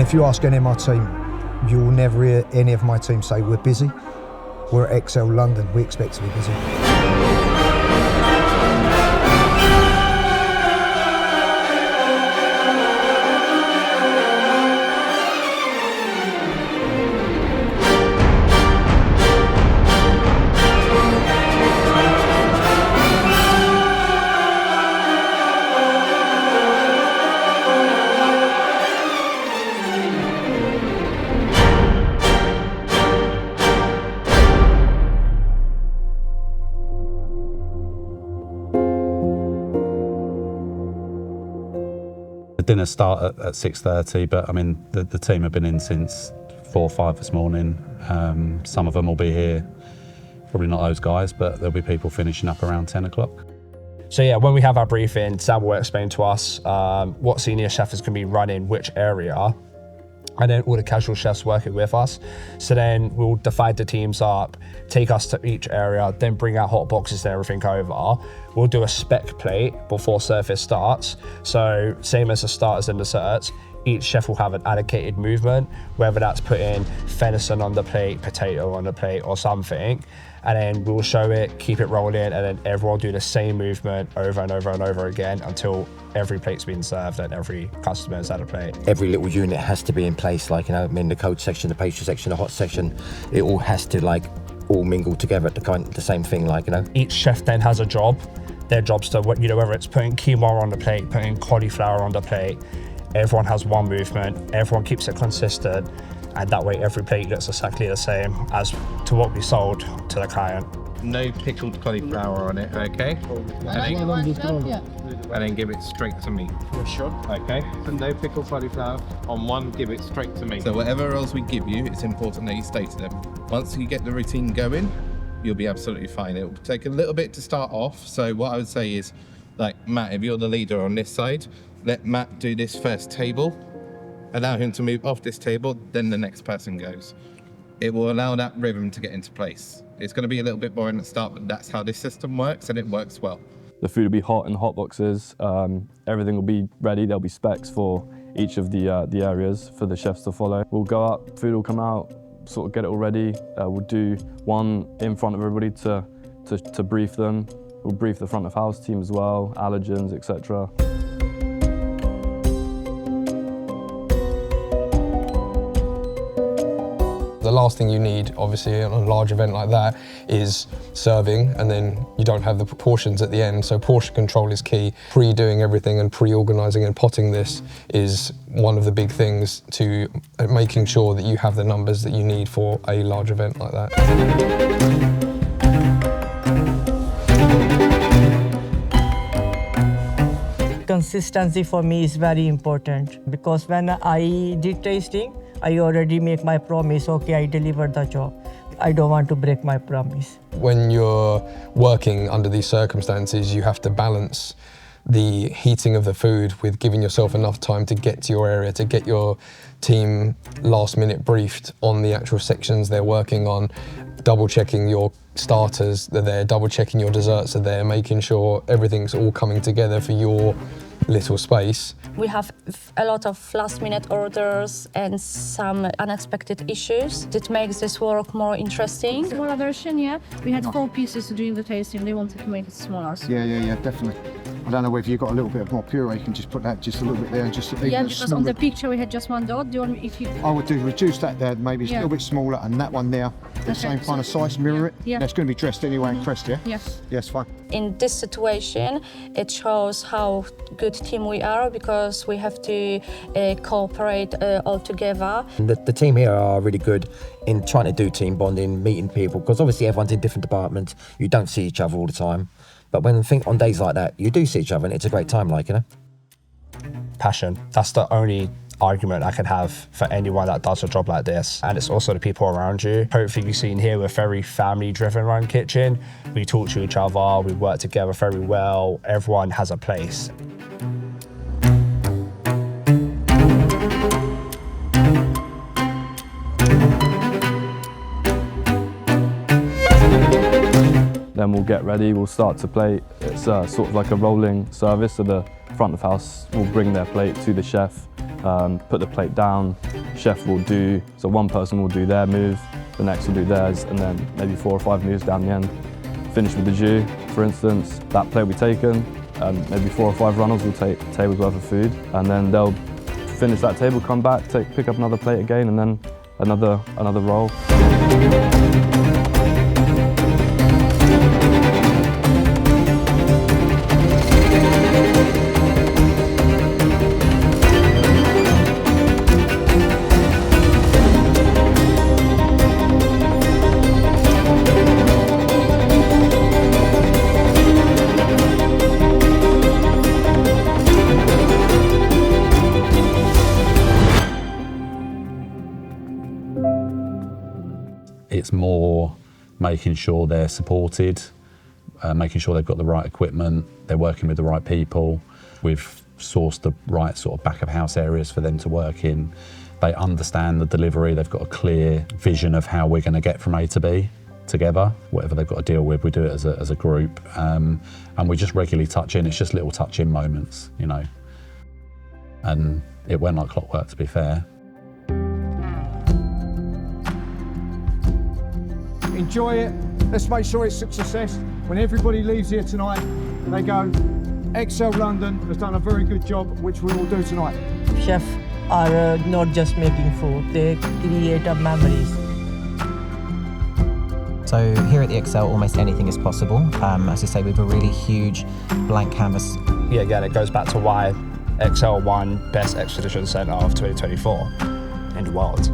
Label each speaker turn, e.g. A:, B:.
A: If you ask any of my team, you will never hear any of my team say we're busy. We're at XL London, we expect to be busy.
B: The dinner start at 6:30, but I mean the team have been in since 4 or 5 this morning. Some of them will be here, probably not those guys, but there'll be people finishing up around 10 o'clock.
C: So yeah, when we have our briefing, Sam will explain to us what senior chef is going to be running which area, and then all the casual chefs working with us. So then we'll divide the teams up, take us to each area, then bring our hot boxes and everything over. We'll do a spec plate before service starts. So same as the starters and desserts, each chef will have an allocated movement, whether that's putting venison on the plate, potato on the plate or something. And then we'll show it, keep it rolling, and then everyone will do the same movement over and over and over again until every plate's been served and every customer's had a plate.
D: Every little unit has to be in place, like, you know, I mean, the cold section, the pastry section, the hot section, it all has to, like, all mingle together at the same thing, like, you know.
C: Each chef then has a job. Their job's to, you know, whether it's putting quinoa on the plate, putting cauliflower on the plate, everyone has one movement, everyone keeps it consistent, and that way every plate looks exactly the same as to what we sold to the client.
E: No pickled cauliflower on it, okay? And then give it straight to me.
F: Sure.
E: Okay? So no pickled cauliflower on one, give it straight to me.
G: So whatever else we give you, it's important that you stay to them. Once you get the routine going, you'll be absolutely fine. It will take a little bit to start off. So what I would say is, like, Matt, if you're the leader on this side, let Matt do this first table, allow him to move off this table, then the next person goes. It will allow that rhythm to get into place. It's going to be a little bit boring at the start, but that's how this system works, and it works well.
H: The food will be hot in the hot boxes. Everything will be ready. There'll be specs for each of the areas for the chefs to follow. We'll go up, food will come out, sort of get it all ready. We'll do one in front of everybody to brief them. We'll brief the front of house team as well, allergens, etc.
I: The last thing you need, obviously, on a large event like that is serving, and then you don't have the portions at the end, so portion control is key. Pre-doing everything and pre-organising and potting this is one of the big things to making sure that you have the numbers that you need for a large event like that.
J: Consistency for me is very important, because when I did tasting, I already make my promise, okay, I delivered the job. I don't want to break my promise.
I: When you're working under these circumstances, you have to balance the heating of the food with giving yourself enough time to get to your area, to get your team last minute briefed on the actual sections they're working on, double checking your starters are there, double checking your desserts are there, making sure everything's all coming together for your little space.
K: We have a lot of last-minute orders and some unexpected issues. It makes this work more interesting.
L: Smaller version, yeah. We had 4 pieces during the tasting. They wanted to make it smaller. So.
F: Yeah, definitely. I don't know whether you've got a little bit more puree, you can just put that just a little bit there and just
L: yeah, because on the picture we had just one dot.
F: I would reduce that there, maybe a little bit smaller, and that one there, the same kind of size, mirror it.
L: Yeah.
F: That's going to be dressed anyway and crest, yeah?
L: Yes.
F: Yes, fine.
K: In this situation, it shows how good team we are, because we have to cooperate all together.
D: The team here are really good in trying to do team bonding, meeting people, because obviously everyone's in different departments. You don't see each other all the time. But when I think on days like that, you do see each other and it's a great time, like, you know?
C: Passion. That's the only argument I can have for anyone that does a job like this. And it's also the people around you. Hopefully you've seen here, we're very family-driven run kitchen. We talk to each other, we work together very well. Everyone has a place.
H: Then we'll get ready, we'll start to plate. It's sort of like a rolling service, so the front of house will bring their plate to the chef, put the plate down. Chef will do, so one person will do their move, the next will do theirs, and then maybe 4 or 5 moves down the end. Finish with the jus, for instance. That plate will be taken, maybe 4 or 5 runners will take a table's worth of food, and then they'll finish that table, come back, pick up another plate again, and then another roll.
B: It's more making sure they're supported, making sure they've got the right equipment, they're working with the right people. We've sourced the right sort of back of house areas for them to work in. They understand the delivery, they've got a clear vision of how we're going to get from A to B together. Whatever they've got to deal with, we do it as a group. And we just regularly touch in, it's just little touch in moments, you know. And it went like clockwork, to be fair.
F: Enjoy it. Let's make sure it's a success. When everybody leaves here tonight, they go, Excel London has done a very good job, which we will do tonight.
J: Chefs are not just making food, they create memories.
M: So here at the Excel, almost anything is possible. As I say, we have a really huge blank canvas.
C: Yeah, again, it goes back to why Excel won Best Expedition Centre of 2024 in the world.